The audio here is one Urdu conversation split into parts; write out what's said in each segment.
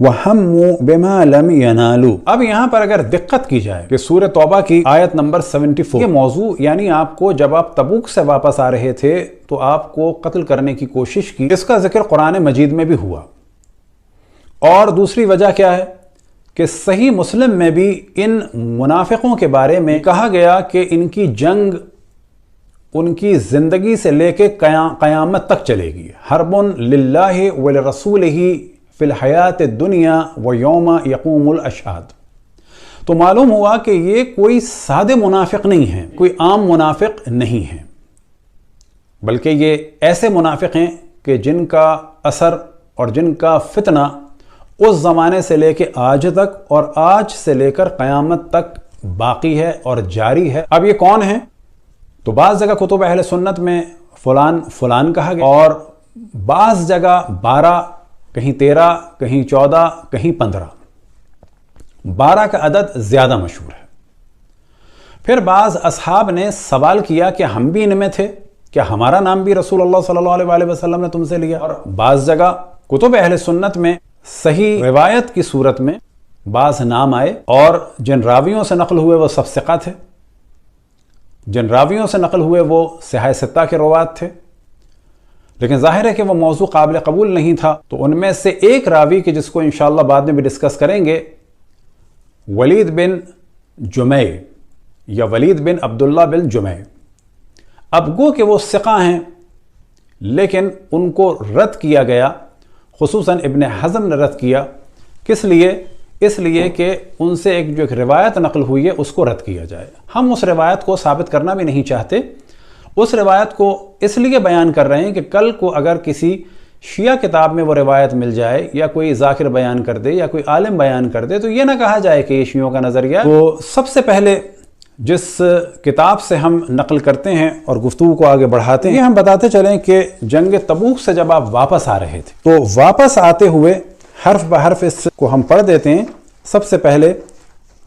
وَهَمُّوا بِمَا لَمْ يَنَالُوا۔ اب یہاں پر اگر دقت کی جائے کہ سورہ توبہ کی آیت نمبر 74، یہ موضوع یعنی آپ کو جب آپ تبوک سے واپس آ رہے تھے تو آپ کو قتل کرنے کی کوشش کی، اس کا ذکر قرآن مجید میں بھی ہوا۔ اور دوسری وجہ کیا ہے کہ صحیح مسلم میں بھی ان منافقوں کے بارے میں کہا گیا کہ ان کی جنگ ان کی زندگی سے لے کے قیامت تک چلے گی۔ حرب للہ ولرسولہ فی الحیات الدنیا ویوم یقوم الاشہاد۔ تو معلوم ہوا کہ یہ کوئی سادے منافق نہیں ہیں، کوئی عام منافق نہیں ہیں، بلکہ یہ ایسے منافق ہیں کہ جن کا اثر اور جن کا فتنہ اس زمانے سے لے کے آج تک اور آج سے لے کر قیامت تک باقی ہے اور جاری ہے۔ اب یہ کون ہیں؟ تو بعض جگہ کتب اہل سنت میں فلان فلان کہا گیا، اور بعض جگہ 12، کہیں 13، کہیں 14، کہیں 15۔ 12 کا عدد زیادہ مشہور ہے۔ پھر بعض اصحاب نے سوال کیا کہ ہم بھی ان میں تھے، کیا ہمارا نام بھی رسول اللہ صلی اللہ علیہ وسلم نے تم سے لیا؟ اور بعض جگہ کتب اہل سنت میں صحیح روایت کی صورت میں بعض نام آئے، اور جن راویوں سے نقل ہوئے وہ سب ثقہ تھے، جن راویوں سے نقل ہوئے وہ صحاح ستہ کے روات تھے، لیکن ظاہر ہے کہ وہ موضوع قابل قبول نہیں تھا۔ تو ان میں سے ایک راوی کہ جس کو انشاءاللہ بعد میں بھی ڈسکس کریں گے، ولید بن جمع یا ولید بن عبداللہ بن جمع، اب گو کہ وہ ثقہ ہیں لیکن ان کو رد کیا گیا، خصوصاً ابن حزم نے رد کیا۔ کس لیے؟ اس لیے کہ ان سے ایک روایت نقل ہوئی ہے اس کو رد کیا جائے۔ ہم اس روایت کو ثابت کرنا بھی نہیں چاہتے، اس روایت کو اس لیے بیان کر رہے ہیں کہ کل کو اگر کسی شیعہ کتاب میں وہ روایت مل جائے یا کوئی ذاکر بیان کر دے یا کوئی عالم بیان کر دے تو یہ نہ کہا جائے کہ یہ شیعوں کا نظریہ۔ تو سب سے پہلے جس کتاب سے ہم نقل کرتے ہیں اور گفتگو کو آگے بڑھاتے ہیں، یہ ہم بتاتے چلیں کہ جنگ تبوک سے جب آپ واپس آ رہے تھے تو واپس آتے ہوئے حرف بحرف اس کو ہم پڑھ دیتے ہیں۔ سب سے پہلے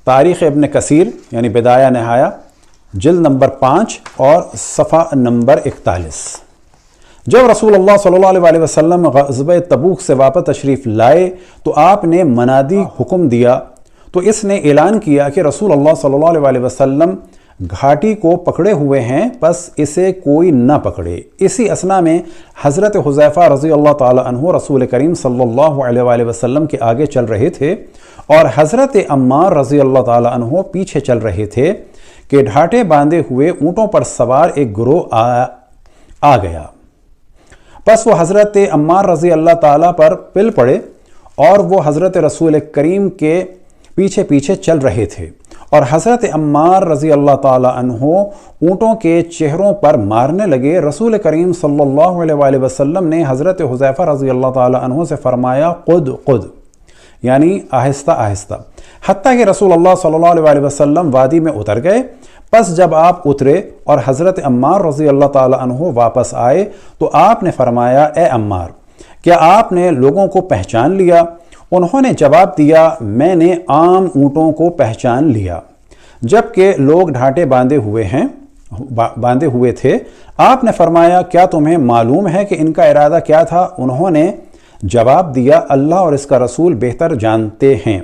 تاریخ ابن کثیر یعنی بدایہ نہایہ، جلد نمبر 5 اور صفحہ نمبر 41۔ جب رسول اللہ صلی اللہ علیہ وسلم غزوہ تبوک سے واپس تشریف لائے تو آپ نے منادی حکم دیا، تو اس نے اعلان کیا کہ رسول اللہ صلی اللہ علیہ وسلم گھاٹی کو پکڑے ہوئے ہیں، بس اسے کوئی نہ پکڑے۔ اسی اثنا میں حضرت حذیفہ رضی اللہ تعالی عنہ رسول کریم صلی اللہ علیہ وسلم کے آگے چل رہے تھے اور حضرت عمار رضی اللہ تعالی عنہ پیچھے چل رہے تھے کہ ڈھاٹے باندھے ہوئے اونٹوں پر سوار ایک گروہ آ گیا۔ بس وہ حضرت عمار رضی اللہ تعالیٰ پر پل پڑے اور وہ حضرت رسول کریم کے پیچھے پیچھے چل رہے تھے، اور حضرت عمار رضی اللہ تعالیٰ عنہ اونٹوں کے چہروں پر مارنے لگے۔ رسول کریم صلی اللہ علیہ وسلم نے حضرت حذیفہ رضی اللہ تعالیٰ عنہ سے فرمایا قد قد، یعنی آہستہ آہستہ، حتیٰ کہ رسول اللہ صلی اللہ علیہ وسلم وادی میں اتر گئے۔ پس جب آپ اترے اور حضرت عمار رضی اللہ تعالیٰ عنہ واپس آئے تو آپ نے فرمایا اے عمار، کیا آپ نے لوگوں کو پہچان لیا؟ انہوں نے جواب دیا میں نے عام اونٹوں کو پہچان لیا، جبکہ لوگ ڈھانٹے باندھے ہوئے تھے۔ آپ نے فرمایا کیا تمہیں معلوم ہے کہ ان کا ارادہ کیا تھا؟ انہوں نے جواب دیا اللہ اور اس کا رسول بہتر جانتے ہیں۔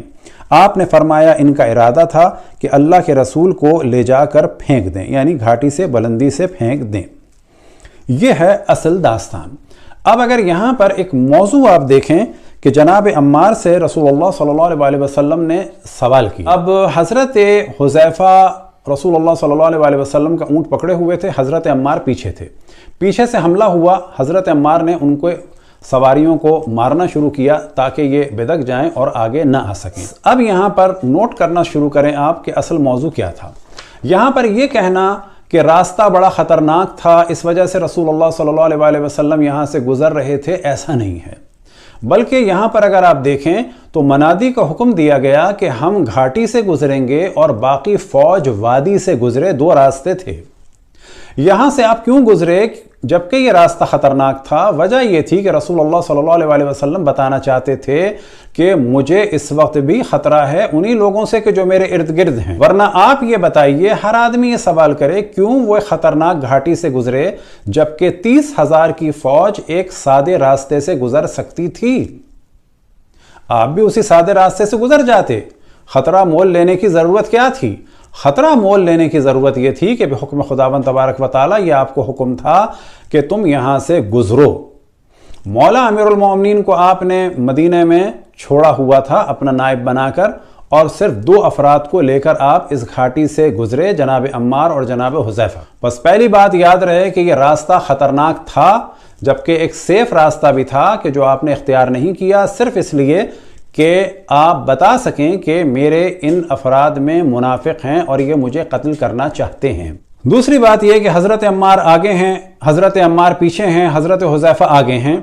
آپ نے فرمایا ان کا ارادہ تھا کہ اللہ کے رسول کو لے جا کر پھینک دیں، یعنی گھاٹی سے بلندی سے پھینک دیں۔ یہ ہے اصل داستان۔ اب اگر یہاں پر ایک موضوع آپ دیکھیں کہ جناب عمار سے رسول اللہ صلی اللہ علیہ وسلم نے سوال کیا۔ اب حضرت حذیفہ رسول اللہ صلی اللہ علیہ وسلم کا اونٹ پکڑے ہوئے تھے، حضرت عمار پیچھے تھے، پیچھے سے حملہ ہوا، حضرت عمار نے ان کو سواریوں کو مارنا شروع کیا تاکہ یہ بدک جائیں اور آگے نہ آ سکیں۔ اب یہاں پر نوٹ کرنا شروع کریں آپ کہ اصل موضوع کیا تھا۔ یہاں پر یہ کہنا کہ راستہ بڑا خطرناک تھا اس وجہ سے رسول اللہ صلی اللہ علیہ وسلم یہاں سے گزر رہے تھے، ایسا نہیں ہے، بلکہ یہاں پر اگر آپ دیکھیں تو منادی کا حکم دیا گیا کہ ہم گھاٹی سے گزریں گے اور باقی فوج وادی سے گزرے، دو راستے تھے۔ یہاں سے آپ کیوں گزرے جبکہ یہ راستہ خطرناک تھا؟ وجہ یہ تھی کہ رسول اللہ صلی اللہ علیہ وسلم بتانا چاہتے تھے کہ مجھے اس وقت بھی خطرہ ہے انہی لوگوں سے کہ جو میرے ارد گرد ہیں، ورنہ آپ یہ بتائیے ہر آدمی یہ سوال کرے کیوں وہ خطرناک گھاٹی سے گزرے جبکہ 30,000 کی فوج ایک سادے راستے سے گزر سکتی تھی۔ آپ بھی اسی سادے راستے سے گزر جاتے. خطرہ مول لینے کی ضرورت کیا تھی؟ خطرہ مول لینے کی ضرورت یہ تھی کہ بحکم خداوند تبارک و تعالیٰ یہ آپ کو حکم تھا کہ تم یہاں سے گزرو. مولا امیر المومنین کو آپ نے مدینہ میں چھوڑا ہوا تھا اپنا نائب بنا کر، اور صرف 2 افراد کو لے کر آپ اس گھاٹی سے گزرے، جناب عمار اور جناب حذیفہ. بس پہلی بات یاد رہے کہ یہ راستہ خطرناک تھا، جبکہ ایک سیف راستہ بھی تھا کہ جو آپ نے اختیار نہیں کیا صرف اس لیے کہ آپ بتا سکیں کہ میرے ان افراد میں منافق ہیں اور یہ مجھے قتل کرنا چاہتے ہیں. دوسری بات یہ کہ حضرت عمار آگے ہیں، حضرت عمار پیچھے ہیں، حضرت حذیفہ آگے ہیں.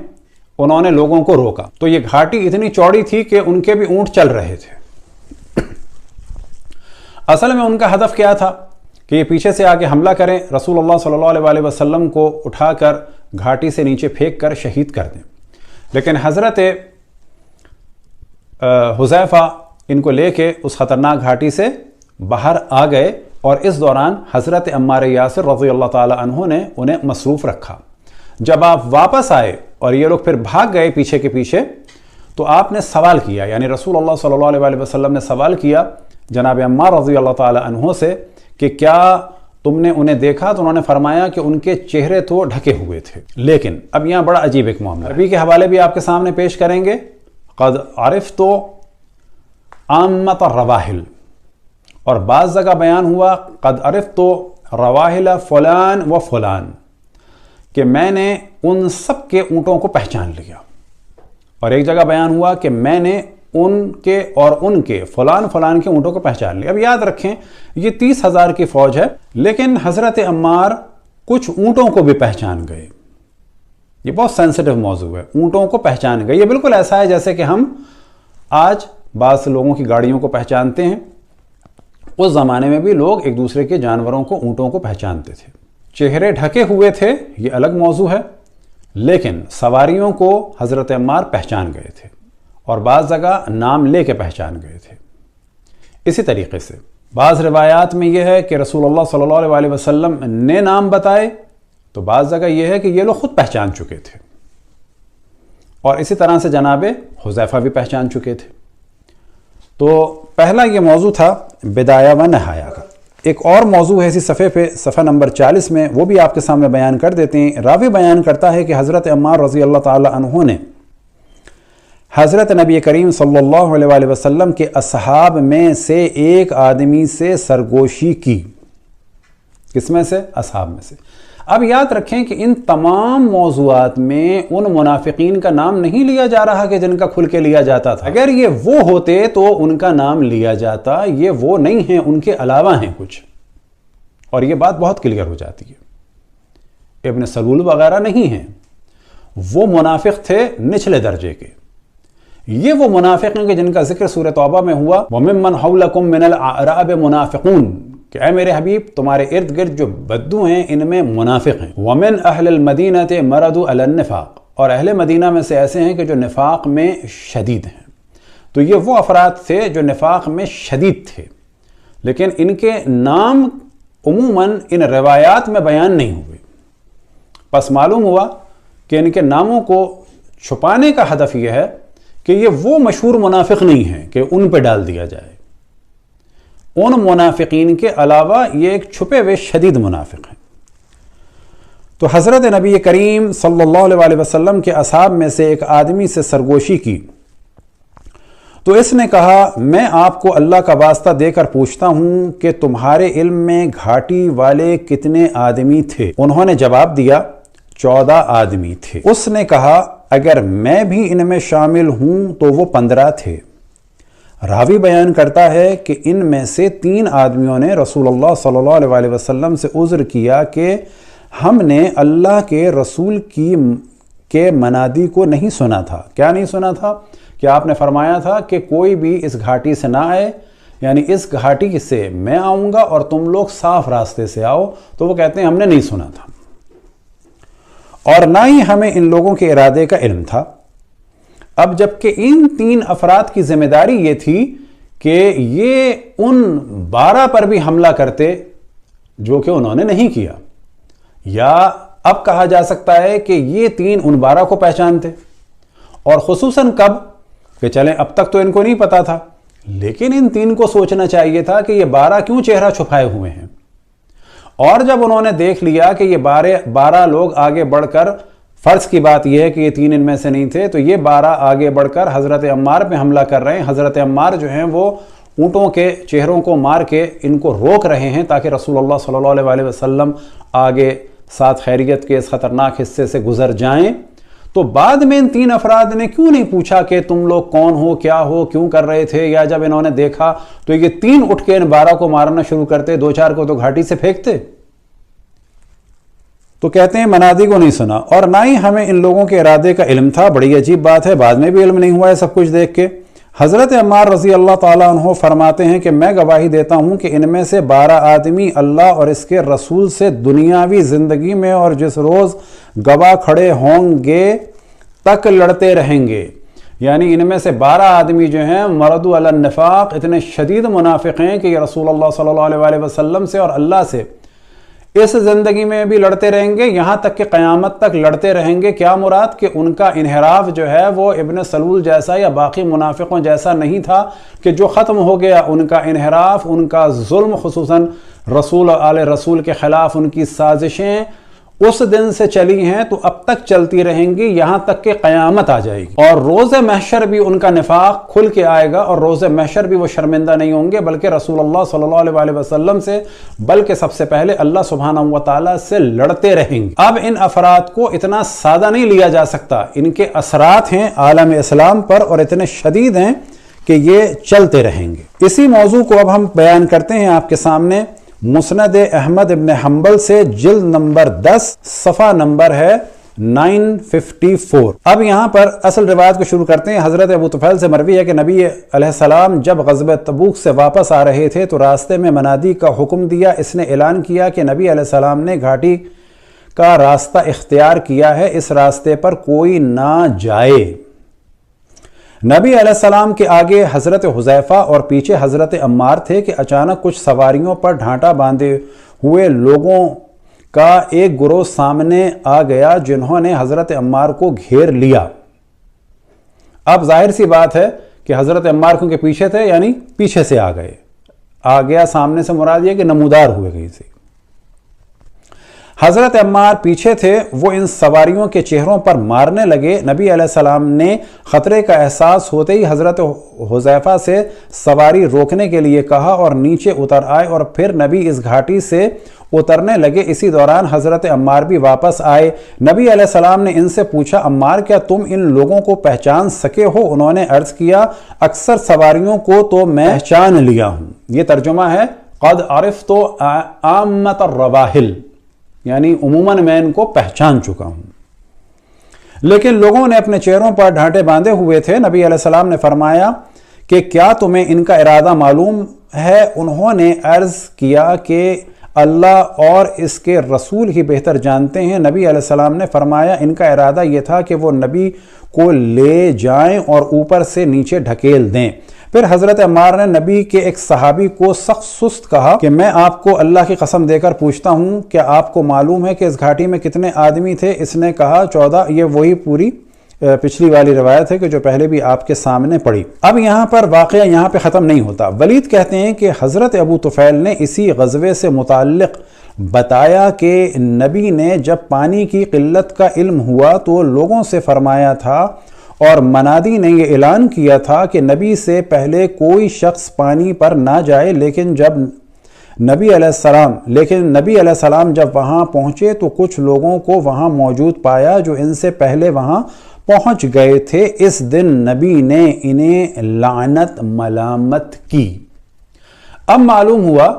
انہوں نے لوگوں کو روکا تو یہ گھاٹی اتنی چوڑی تھی کہ ان کے بھی اونٹ چل رہے تھے. اصل میں ان کا ہدف کیا تھا کہ یہ پیچھے سے آگے حملہ کریں، رسول اللہ صلی اللہ علیہ وسلم کو اٹھا کر گھاٹی سے نیچے پھینک کر شہید کر دیں. لیکن حضرت حذیفہ ان کو لے کے اس خطرناک گھاٹی سے باہر آ گئے، اور اس دوران حضرت عمار یاسر رضی اللہ تعالی عنہ نے انہیں مصروف رکھا. جب آپ واپس آئے اور یہ لوگ پھر بھاگ گئے پیچھے کے پیچھے، تو آپ نے سوال کیا، یعنی رسول اللہ صلی اللہ علیہ وسلم نے سوال کیا جناب عمار رضی اللہ تعالی عنہ سے کہ کیا تم نے انہیں دیکھا؟ تو انہوں نے فرمایا کہ ان کے چہرے تو ڈھکے ہوئے تھے. لیکن اب یہاں بڑا عجیب ایک معاملہ، عربی کے حوالے بھی آپ کے سامنے پیش کریں گے. قد عرفت عامۃ الرواحل، اور بعض جگہ بیان ہوا قد عرفت رواحل فلان و فلان، کہ میں نے ان سب کے اونٹوں کو پہچان لیا. اور ایک جگہ بیان ہوا کہ میں نے ان کے اور ان کے فلان فلان کے اونٹوں کو پہچان لیا. اب یاد رکھیں یہ 30,000 کی فوج ہے، لیکن حضرت عمار کچھ اونٹوں کو بھی پہچان گئے. یہ بہت سینسٹیو موضوع ہے، اونٹوں کو پہچان گئے. یہ بالکل ایسا ہے جیسے کہ ہم آج بعض لوگوں کی گاڑیوں کو پہچانتے ہیں. اس زمانے میں بھی لوگ ایک دوسرے کے جانوروں کو، اونٹوں کو پہچانتے تھے. چہرے ڈھکے ہوئے تھے، یہ الگ موضوع ہے، لیکن سواریوں کو حضرت عمار پہچان گئے تھے، اور بعض جگہ نام لے کے پہچان گئے تھے. اسی طریقے سے بعض روایات میں یہ ہے کہ رسول اللہ صلی اللہ علیہ وسلم نے نام بتائے، تو بعض جگہ یہ ہے کہ یہ لوگ خود پہچان چکے تھے. اور اسی طرح سے جناب حذیفہ بھی پہچان چکے تھے. تو پہلا یہ موضوع تھا بدایہ و نہایہ کا. ایک اور موضوع ہے اسی صفحے پہ، صفحہ نمبر 40 میں، وہ بھی آپ کے سامنے بیان کر دیتے ہیں. راوی بیان کرتا ہے کہ حضرت عمار رضی اللہ تعالی عنہ نے حضرت نبی کریم صلی اللہ علیہ وسلم کے اصحاب میں سے ایک آدمی سے سرگوشی کی. کس میں سے؟ اصحاب میں سے. اب یاد رکھیں کہ ان تمام موضوعات میں ان منافقین کا نام نہیں لیا جا رہا کہ جن کا کھل کے لیا جاتا تھا. اگر یہ وہ ہوتے تو ان کا نام لیا جاتا. یہ وہ نہیں ہیں، ان کے علاوہ ہیں کچھ، اور یہ بات بہت کلیئر ہو جاتی ہے. ابن سلول وغیرہ نہیں ہیں، وہ منافق تھے نچلے درجے کے. یہ وہ منافق ہیں کہ جن کا ذکر سورہ توبہ میں ہوا، وَمِمَّنْ حَوْلَكُمْ مِنَ الْأَعْرَابِ مُنَافِقُونَ، کہ اے میرے حبیب تمہارے ارد گرد جو بدو ہیں ان میں منافق ہیں. وَمِنْ أَهْلِ الْمَدِينَةِ مَرَدُوا عَلَى النِّفَاقِ، اور اہل مدینہ میں سے ایسے ہیں کہ جو نفاق میں شدید ہیں. تو یہ وہ افراد تھے جو نفاق میں شدید تھے، لیکن ان کے نام عموماً ان روایات میں بیان نہیں ہوئے. پس معلوم ہوا کہ ان کے ناموں کو چھپانے کا ہدف یہ ہے کہ یہ وہ مشہور منافق نہیں ہیں کہ ان پہ ڈال دیا جائے. ان منافقین کے علاوہ یہ ایک چھپے ہوئے شدید منافق ہیں. تو حضرت نبی کریم صلی اللہ علیہ وسلم کے اصحاب میں سے ایک آدمی سے سرگوشی کی، تو اس نے کہا میں آپ کو اللہ کا واسطہ دے کر پوچھتا ہوں کہ تمہارے علم میں گھاٹی والے کتنے آدمی تھے؟ انہوں نے جواب دیا 14 آدمی تھے. اس نے کہا اگر میں بھی ان میں شامل ہوں تو وہ 15 تھے. راوی بیان کرتا ہے کہ ان میں سے 3 آدمیوں نے رسول اللہ صلی اللہ علیہ وسلم سے عذر کیا کہ ہم نے اللہ کے رسول کے منادی کو نہیں سنا تھا. کیا نہیں سنا تھا؟ کہ آپ نے فرمایا تھا کہ کوئی بھی اس گھاٹی سے نہ آئے، یعنی اس گھاٹی سے میں آؤں گا اور تم لوگ صاف راستے سے آؤ. تو وہ کہتے ہیں ہم نے نہیں سنا تھا، اور نہ ہی ہمیں ان لوگوں کے ارادے کا علم تھا. اب جبکہ ان 3 افراد کی ذمہ داری یہ تھی کہ یہ ان 12 پر بھی حملہ کرتے جو کہ انہوں نے نہیں کیا، یا اب کہا جا سکتا ہے کہ یہ 3 ان 12 کو پہچانتے. اور خصوصاً کب؟ کہ چلیں اب تک تو ان کو نہیں پتا تھا، لیکن ان 3 کو سوچنا چاہیے تھا کہ یہ 12 کیوں چہرہ چھپائے ہوئے ہیں۔ اور جب انہوں نے دیکھ لیا کہ یہ 12 لوگ آگے بڑھ کر، فرض کی بات یہ ہے کہ یہ 3 ان میں سے نہیں تھے، تو یہ 12 آگے بڑھ کر حضرت عمار پہ حملہ کر رہے ہیں۔ حضرت عمار جو ہیں وہ اونٹوں کے چہروں کو مار کے ان کو روک رہے ہیں تاکہ رسول اللہ صلی اللہ علیہ وسلم آگے ساتھ خیریت کے اس خطرناک حصے سے گزر جائیں، تو بعد میں ان 3 افراد نے کیوں نہیں پوچھا کہ تم لوگ کون ہو، کیا ہو، کیوں کر رہے تھے؟ یا جب انہوں نے دیکھا تو یہ 3 اٹھ کے ان 12 کو مارنا شروع کرتے، 2-4 کو تو گھاٹی سے پھینکتے۔ تو کہتے ہیں منادی کو نہیں سنا، اور نہ ہی ہمیں ان لوگوں کے ارادے کا علم تھا۔ بڑی عجیب بات ہے، بعد میں بھی علم نہیں ہوا ہے سب کچھ دیکھ کے۔ حضرت عمار رضی اللہ تعالیٰ عنہ فرماتے ہیں کہ میں گواہی دیتا ہوں کہ ان میں سے 12 آدمی اللہ اور اس کے رسول سے دنیاوی زندگی میں اور جس روز گواہ کھڑے ہوں گے تک لڑتے رہیں گے۔ یعنی ان میں سے 12 آدمی جو ہیں مردو علی النفاق، اتنے شدید منافق ہیں کہ یہ رسول اللہ صلی اللہ علیہ وسلم سے اور اللہ سے اس زندگی میں بھی لڑتے رہیں گے، یہاں تک کہ قیامت تک لڑتے رہیں گے۔ کیا مراد؟ کہ ان کا انحراف جو ہے وہ ابن سلول جیسا یا باقی منافقوں جیسا نہیں تھا کہ جو ختم ہو گیا۔ ان کا انحراف، ان کا ظلم، خصوصاً رسول آل رسول کے خلاف ان کی سازشیں اس دن سے چلی ہیں تو اب تک چلتی رہیں گی یہاں تک کہ قیامت آ جائے گی۔ اور روز محشر بھی ان کا نفاق کھل کے آئے گا، اور روز محشر بھی وہ شرمندہ نہیں ہوں گے بلکہ رسول اللہ صلی اللہ علیہ وسلم سے، بلکہ سب سے پہلے اللہ سبحانہ وتعالی سے لڑتے رہیں گے۔ اب ان افراد کو اتنا سادہ نہیں لیا جا سکتا، ان کے اثرات ہیں عالم اسلام پر اور اتنے شدید ہیں کہ یہ چلتے رہیں گے۔ اسی موضوع کو اب ہم بیان کرتے ہیں آپ کے سامنے مسند احمد ابن حنبل سے، جلد نمبر 10، صفحہ نمبر ہے 954۔ اب یہاں پر اصل روایت کو شروع کرتے ہیں۔ حضرت ابو طفیل سے مروی ہے کہ نبی علیہ السلام جب غزوہ تبوک سے واپس آ رہے تھے تو راستے میں منادی کا حکم دیا۔ اس نے اعلان کیا کہ نبی علیہ السلام نے گھاٹی کا راستہ اختیار کیا ہے، اس راستے پر کوئی نہ جائے۔ نبی علیہ السلام کے آگے حضرت حذیفہ اور پیچھے حضرت عمار تھے کہ اچانک کچھ سواریوں پر ڈھانٹا باندھے ہوئے لوگوں کا ایک گروہ سامنے آ گیا جنہوں نے حضرت عمار کو گھیر لیا۔ اب ظاہر سی بات ہے کہ حضرت عمار کیونکہ پیچھے تھے، یعنی پیچھے سے آ گئے، آ گیا سامنے سے مراد یہ کہ نمودار ہوئے کہیں سے۔ حضرت عمار پیچھے تھے، وہ ان سواریوں کے چہروں پر مارنے لگے۔ نبی علیہ السلام نے خطرے کا احساس ہوتے ہی حضرت حذیفہ سے سواری روکنے کے لیے کہا اور نیچے اتر آئے، اور پھر نبی اس گھاٹی سے اترنے لگے۔ اسی دوران حضرت عمار بھی واپس آئے۔ نبی علیہ السلام نے ان سے پوچھا، عمار کیا تم ان لوگوں کو پہچان سکے ہو؟ انہوں نے عرض کیا، اکثر سواریوں کو تو میں پہچان لیا ہوں۔ یہ ترجمہ ہے قد عرفت عامۃ الرواحل، یعنی عموماً میں ان کو پہچان چکا ہوں، لیکن لوگوں نے اپنے چہروں پر ڈھانٹے باندھے ہوئے تھے۔ نبی علیہ السلام نے فرمایا کہ کیا تمہیں ان کا ارادہ معلوم ہے؟ انہوں نے عرض کیا کہ اللہ اور اس کے رسول ہی بہتر جانتے ہیں۔ نبی علیہ السلام نے فرمایا ان کا ارادہ یہ تھا کہ وہ نبی کو لے جائیں اور اوپر سے نیچے ڈھکیل دیں۔ پھر حضرت عمار نے نبی کے ایک صحابی کو سخت سست کہا کہ میں آپ کو اللہ کی قسم دے کر پوچھتا ہوں، کیا آپ کو معلوم ہے کہ اس گھاٹی میں کتنے آدمی تھے؟ اس نے کہا 14۔ یہ وہی پوری پچھلی والی روایت ہے کہ جو پہلے بھی آپ کے سامنے پڑی۔ اب یہاں پر واقعہ یہاں پہ ختم نہیں ہوتا۔ ولید کہتے ہیں کہ حضرت ابو طفیل نے اسی غزوے سے متعلق بتایا کہ نبی نے جب پانی کی قلت کا علم ہوا تو لوگوں سے فرمایا تھا، اور منادی نے یہ اعلان کیا تھا کہ نبی سے پہلے کوئی شخص پانی پر نہ جائے، لیکن نبی علیہ السلام جب وہاں پہنچے تو کچھ لوگوں کو وہاں موجود پایا جو ان سے پہلے وہاں پہنچ گئے تھے۔ اس دن نبی نے انہیں لعنت ملامت کی۔ اب معلوم ہوا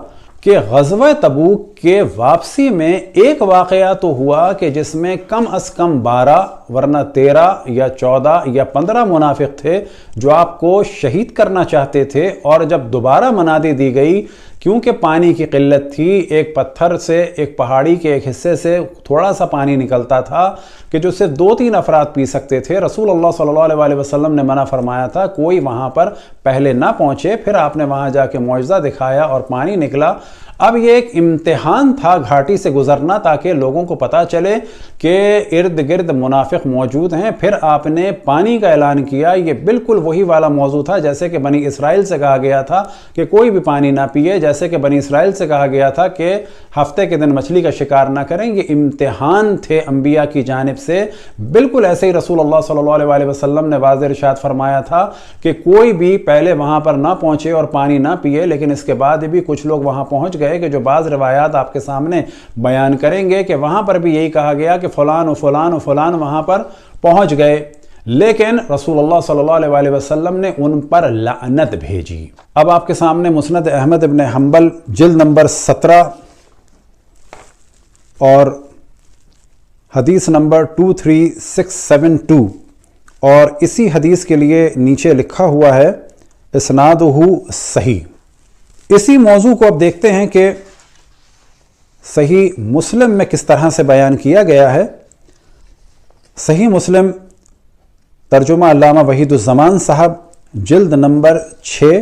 کہ غزوہ تبوک کے واپسی میں ایک واقعہ تو ہوا کہ جس میں کم از کم 12 ورنہ 13 یا 14 یا 15 منافق تھے جو آپ کو شہید کرنا چاہتے تھے، اور جب دوبارہ منادی دی گئی کیونکہ پانی کی قلت تھی، ایک پتھر سے، ایک پہاڑی کے ایک حصے سے تھوڑا سا پانی نکلتا تھا کہ جو صرف 2-3 افراد پی سکتے تھے۔ رسول اللہ صلی اللہ علیہ وسلم نے منع فرمایا تھا کوئی وہاں پر پہلے نہ پہنچے۔ پھر آپ نے وہاں جا کے معجزہ دکھایا اور پانی نکلا۔ اب یہ ایک امتحان تھا گھاٹی سے گزرنا، تاکہ لوگوں کو پتا چلے کہ ارد گرد منافق موجود ہیں۔ پھر آپ نے پانی کا اعلان کیا۔ یہ بالکل وہی والا موضوع تھا جیسے کہ بنی اسرائیل سے کہا گیا تھا کہ کوئی بھی پانی نہ پیے، جیسے کہ بنی اسرائیل سے کہا گیا تھا کہ ہفتے کے دن مچھلی کا شکار نہ کریں۔ یہ امتحان تھے انبیاء کی جانب سے۔ بالکل ایسے ہی رسول اللہ صلی اللہ علیہ وسلم نے واضح ارشاد فرمایا تھا کہ کوئی بھی پہلے وہاں پر نہ پہنچے اور پانی نہ پیے، لیکن اس کے بعد بھی کچھ لوگ وہاں پہنچ گئے کہ جو بعض روایات آپ کے سامنے بیان کریں گے کہ وہاں پر بھی یہی کہا گیا کہ فلان و فلان و فلان وہاں پر پہنچ گئے، لیکن رسول اللہ صلی اللہ علیہ وسلم نے ان پر لعنت بھیجی۔ اب آپ کے سامنے مسند احمد ابن حنبل جلد نمبر 17 اور حدیث نمبر 23672، اور اسی حدیث کے لیے نیچے لکھا ہوا ہے اسنادہ صحیح۔ اسی موضوع کو اب دیکھتے ہیں کہ صحیح مسلم میں کس طرح سے بیان کیا گیا ہے۔ صحیح مسلم ترجمہ علامہ وحید الزمان صاحب، جلد نمبر 6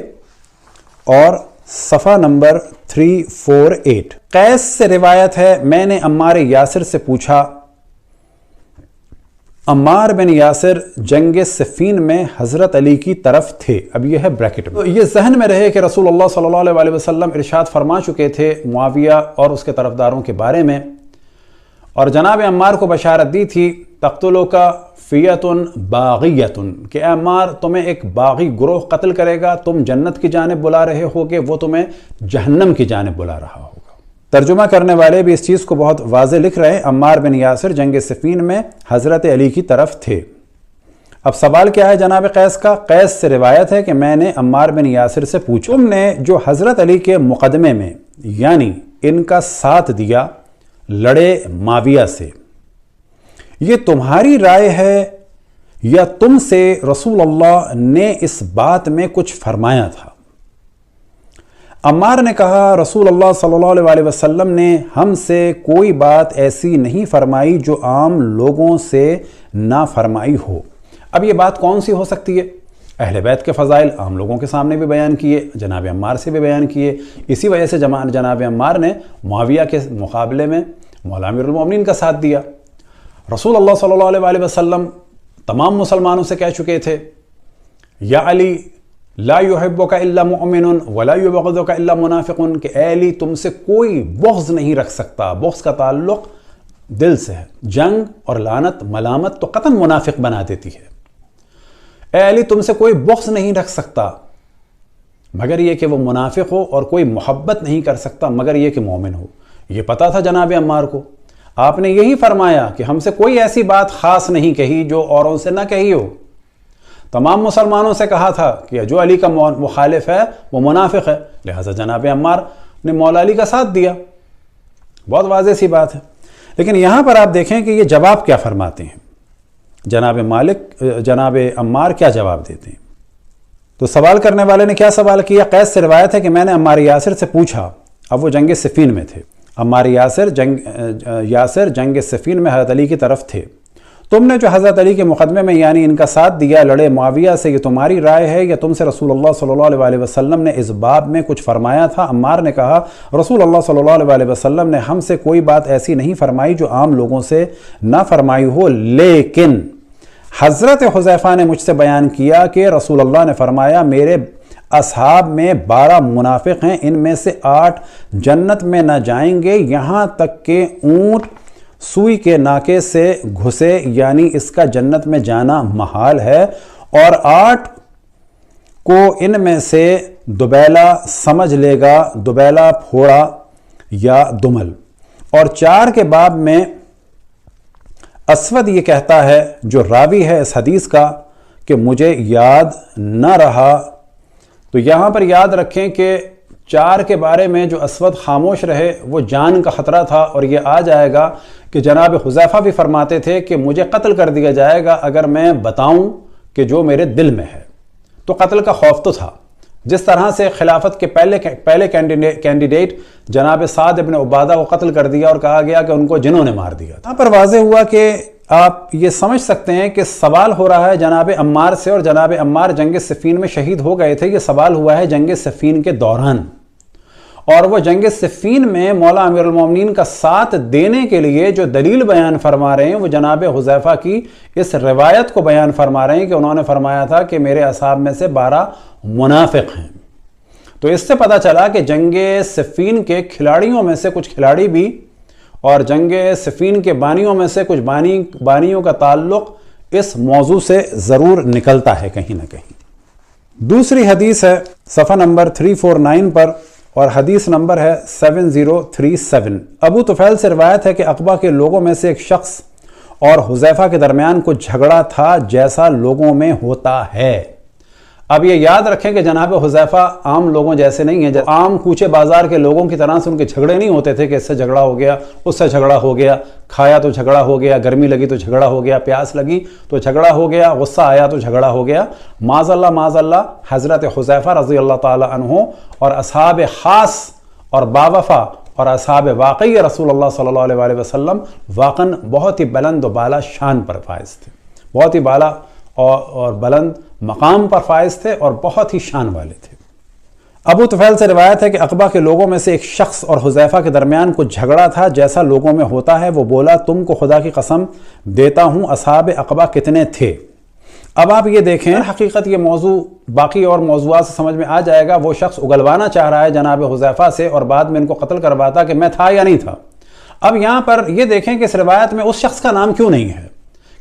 اور صفحہ نمبر 348۔ قیس سے روایت ہے، میں نے عمار یاسر سے پوچھا، عمار بن یاسر جنگ صفین میں حضرت علی کی طرف تھے۔ اب یہ ہے بریکٹ میں، یہ ذہن میں رہے کہ رسول اللہ صلی اللہ علیہ وسلم ارشاد فرما چکے تھے معاویہ اور اس کے طرفداروں کے بارے میں، اور جناب عمار کو بشارت دی تھی تقتلک فیۃ باغیۃ، کہ اے عمار تمہیں ایک باغی گروہ قتل کرے گا، تم جنت کی جانب بلا رہے ہو کہ وہ تمہیں جہنم کی جانب بلا رہا ہوگا۔ ترجمہ کرنے والے بھی اس چیز کو بہت واضح لکھ رہے ہیں، عمار بن یاسر جنگ صفین میں حضرت علی کی طرف تھے۔ اب سوال کیا ہے جناب قیس کا؟ قیس سے روایت ہے کہ میں نے عمار بن یاسر سے پوچھا، تم نے جو حضرت علی کے مقدمے میں یعنی ان کا ساتھ دیا، لڑے معاویہ سے، یہ تمہاری رائے ہے یا تم سے رسول اللہ نے اس بات میں کچھ فرمایا تھا؟ عمار نے کہا، رسول اللہ صلی اللہ علیہ وسلم نے ہم سے کوئی بات ایسی نہیں فرمائی جو عام لوگوں سے نہ فرمائی ہو۔ اب یہ بات کون سی ہو سکتی ہے؟ اہل بیت کے فضائل عام لوگوں کے سامنے بھی بیان کیے، جناب عمار سے بھی بیان کیے، اسی وجہ سے جناب عمار نے معاویہ کے مقابلے میں مولا امیر المومنین کا ساتھ دیا۔ رسول اللہ صلی اللہ علیہ وسلم تمام مسلمانوں سے کہہ چکے تھے، یا علی لا يحبك الا مؤمن ولا يبغضك الا منافق، کہ اے علی تم سے کوئی بغض نہیں رکھ سکتا، بغض کا تعلق دل سے ہے، جنگ اور لعنت ملامت تو قطعاً منافق بنا دیتی ہے۔ اے علی تم سے کوئی بغض نہیں رکھ سکتا مگر یہ کہ وہ منافق ہو، اور کوئی محبت نہیں کر سکتا مگر یہ کہ مومن ہو۔ یہ پتا تھا جناب عمار کو، آپ نے یہی فرمایا کہ ہم سے کوئی ایسی بات خاص نہیں کہی جو اوروں سے نہ کہی ہو۔ تمام مسلمانوں سے کہا تھا کہ جو علی کا مخالف ہے وہ منافق ہے، لہذا جناب عمار نے مولا علی کا ساتھ دیا۔ بہت واضح سی بات ہے، لیکن یہاں پر آپ دیکھیں کہ یہ جواب کیا فرماتے ہیں، جناب عمار کیا جواب دیتے ہیں۔ تو سوال کرنے والے نے کیا سوال کیا؟ قیس سے روایت ہے کہ میں نے عمار یاسر سے پوچھا، اب وہ جنگ صفین میں تھے، عمار یاسر جنگ صفین میں حضرت علی کی طرف تھے، تم نے جو حضرت علی کے مقدمے میں یعنی ان کا ساتھ دیا، لڑے معاویہ سے، یہ تمہاری رائے ہے یا تم سے رسول اللہ صلی اللہ علیہ وسلم نے اس باب میں کچھ فرمایا تھا؟ عمار نے کہا، رسول اللہ صلی اللہ علیہ وسلم نے ہم سے کوئی بات ایسی نہیں فرمائی جو عام لوگوں سے نہ فرمائی ہو، لیکن حضرت حذیفہ نے مجھ سے بیان کیا کہ رسول اللہ نے فرمایا، میرے اصحاب میں 12 منافق ہیں، ان میں سے 8 جنت میں نہ جائیں گے یہاں تک کہ اونٹ سوئی کے ناکے سے گھسے، یعنی اس کا جنت میں جانا محال ہے، اور 8 کو ان میں سے دبیلا سمجھ لے گا، دبیلا پھوڑا یا دمل۔ اور 4 کے باب میں اسود یہ کہتا ہے، جو راوی ہے اس حدیث کا، کہ مجھے یاد نہ رہا۔ تو یہاں پر یاد رکھیں کہ 4 کے بارے میں جو اسود خاموش رہے وہ جان کا خطرہ تھا، اور یہ آ جائے گا کہ جناب حذیفہ بھی فرماتے تھے کہ مجھے قتل کر دیا جائے گا اگر میں بتاؤں کہ جو میرے دل میں ہے۔ تو قتل کا خوف تو تھا، جس طرح سے خلافت کے پہلے کینڈیڈیٹ جناب سعد ابن عبادہ کو قتل کر دیا اور کہا گیا کہ ان کو جنوں نے مار دیا۔ یہاں پر واضح ہوا کہ آپ یہ سمجھ سکتے ہیں کہ سوال ہو رہا ہے جناب عمار سے، اور جناب عمار جنگ صفین میں شہید ہو گئے تھے، یہ سوال ہوا ہے جنگ صفین کے دوران، اور وہ جنگ صفین میں مولا امیر المومنین کا ساتھ دینے کے لیے جو دلیل بیان فرما رہے ہیں وہ جناب حذیفہ کی اس روایت کو بیان فرما رہے ہیں کہ انہوں نے فرمایا تھا کہ میرے اصحاب میں سے 12 منافق ہیں۔ تو اس سے پتہ چلا کہ جنگ صفین کے کھلاڑیوں میں سے کچھ کھلاڑی بھی اور جنگ صفین کے بانیوں میں سے کچھ بانیوں کا تعلق اس موضوع سے ضرور نکلتا ہے کہیں نہ کہیں۔ دوسری حدیث ہے صفحہ نمبر 349 پر اور حدیث نمبر ہے 7037۔ ابو طفیل سے روایت ہے کہ عقبہ کے لوگوں میں سے ایک شخص اور حذیفہ کے درمیان کچھ جھگڑا تھا جیسا لوگوں میں ہوتا ہے۔ اب یہ یاد رکھیں کہ جناب حذیفہ عام لوگوں جیسے نہیں ہیں، عام کوچے بازار کے لوگوں کی طرح سے ان کے جھگڑے نہیں ہوتے تھے کہ اس سے جھگڑا ہو گیا، اس سے جھگڑا ہو گیا، کھایا تو جھگڑا ہو گیا، گرمی لگی تو جھگڑا ہو گیا، پیاس لگی تو جھگڑا ہو گیا، غصہ آیا تو جھگڑا ہو گیا۔ معاذ اللہ حضرت حذیفہ رضی اللہ تعالی عنہ اور اصحاب خاص اور باوفا اور اصحاب واقعی رسول اللہ صلی اللہ علیہ وسلم واقعاً بہت ہی بلند و بالا شان پر فائز تھے، بہت ہی بالا اور بلند مقام پر فائز تھے اور بہت ہی شان والے تھے۔ ابو طفیل سے روایت ہے کہ عقبہ کے لوگوں میں سے ایک شخص اور حذیفہ کے درمیان کچھ جھگڑا تھا جیسا لوگوں میں ہوتا ہے۔ وہ بولا تم کو خدا کی قسم دیتا ہوں اصحاب عقبہ کتنے تھے۔ اب آپ یہ دیکھیں، حقیقت یہ موضوع باقی اور موضوعات سے سمجھ میں آ جائے گا۔ وہ شخص اگلوانا چاہ رہا ہے جناب حذیفہ سے اور بعد میں ان کو قتل کرواتا کہ میں تھا یا نہیں تھا۔ اب یہاں پر یہ دیکھیں کہ اس روایت میں اس شخص کا نام کیوں نہیں ہے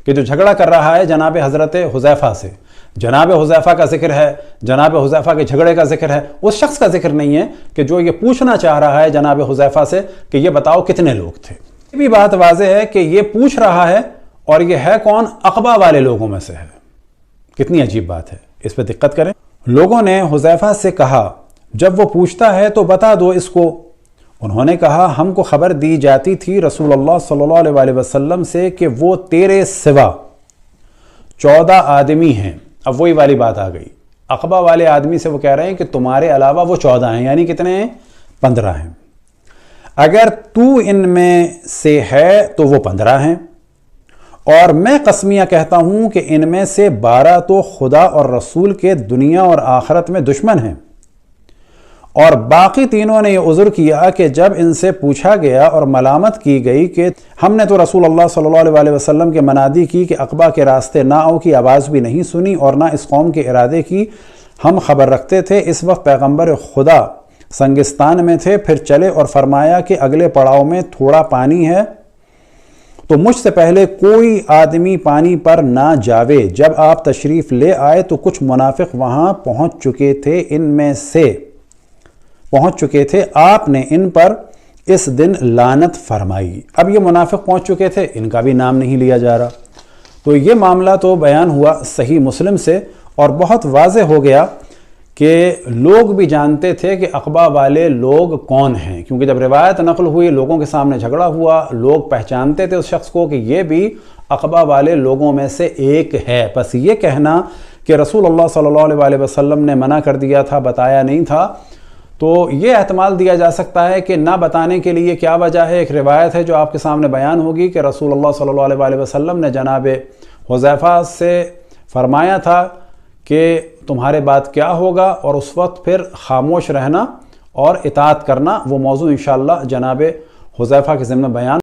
کہ جو جھگڑا کر رہا ہے جناب حضرت حذیفہ سے۔ جناب حذیفہ کا ذکر ہے، جناب حذیفہ کے جھگڑے کا ذکر ہے، اس شخص کا ذکر نہیں ہے کہ جو یہ پوچھنا چاہ رہا ہے جناب حذیفہ سے کہ یہ بتاؤ کتنے لوگ تھے۔ یہ بھی بات واضح ہے کہ یہ پوچھ رہا ہے اور یہ ہے کون؟ عقبہ والے لوگوں میں سے ہے۔ کتنی عجیب بات ہے، اس پہ دقت کریں۔ لوگوں نے حذیفہ سے کہا جب وہ پوچھتا ہے تو بتا دو اس کو۔ انہوں نے کہا ہم کو خبر دی جاتی تھی رسول اللہ صلی اللہ علیہ وسلم سے کہ وہ تیرے سوا 14 آدمی ہیں۔ اب وہی والی بات آ گئی، عقبہ والے آدمی سے وہ کہہ رہے ہیں کہ تمہارے علاوہ وہ 14 ہیں، یعنی کتنے ہیں؟ 15 ہیں۔ اگر تو ان میں سے ہے تو وہ 15 ہیں، اور میں قسمیہ کہتا ہوں کہ ان میں سے 12 تو خدا اور رسول کے دنیا اور آخرت میں دشمن ہیں، اور باقی تینوں نے یہ عذر کیا کہ جب ان سے پوچھا گیا اور ملامت کی گئی کہ ہم نے تو رسول اللہ صلی اللہ علیہ وسلم کے منادی کی کہ عقبہ کے راستے نہ آؤ کی آواز بھی نہیں سنی اور نہ اس قوم کے ارادے کی ہم خبر رکھتے تھے۔ اس وقت پیغمبر خدا سنگستان میں تھے، پھر چلے اور فرمایا کہ اگلے پڑاؤ میں تھوڑا پانی ہے تو مجھ سے پہلے کوئی آدمی پانی پر نہ جاوے۔ جب آپ تشریف لے آئے تو کچھ منافق وہاں پہنچ چکے تھے، ان میں سے پہنچ چکے تھے، آپ نے ان پر اس دن لعنت فرمائی۔ اب یہ منافق پہنچ چکے تھے، ان کا بھی نام نہیں لیا جا رہا۔ تو یہ معاملہ تو بیان ہوا صحیح مسلم سے اور بہت واضح ہو گیا کہ لوگ بھی جانتے تھے کہ عقبہ والے لوگ کون ہیں، کیونکہ جب روایت نقل ہوئی لوگوں کے سامنے جھگڑا ہوا، لوگ پہچانتے تھے اس شخص کو کہ یہ بھی عقبہ والے لوگوں میں سے ایک ہے۔ بس یہ کہنا کہ رسول اللہ صلی اللہ علیہ وسلم نے منع کر دیا تھا، بتایا نہیں تھا، تو یہ احتمال دیا جا سکتا ہے کہ نہ بتانے کے لیے کیا وجہ ہے۔ ایک روایت ہے جو آپ کے سامنے بیان ہوگی کہ رسول اللہ صلی اللہ علیہ وسلم نے جناب حذیفہ سے فرمایا تھا کہ تمہارے بات کیا ہوگا، اور اس وقت پھر خاموش رہنا اور اطاعت کرنا۔ وہ موضوع انشاءاللہ جناب حذیفہ کے ضمن بیان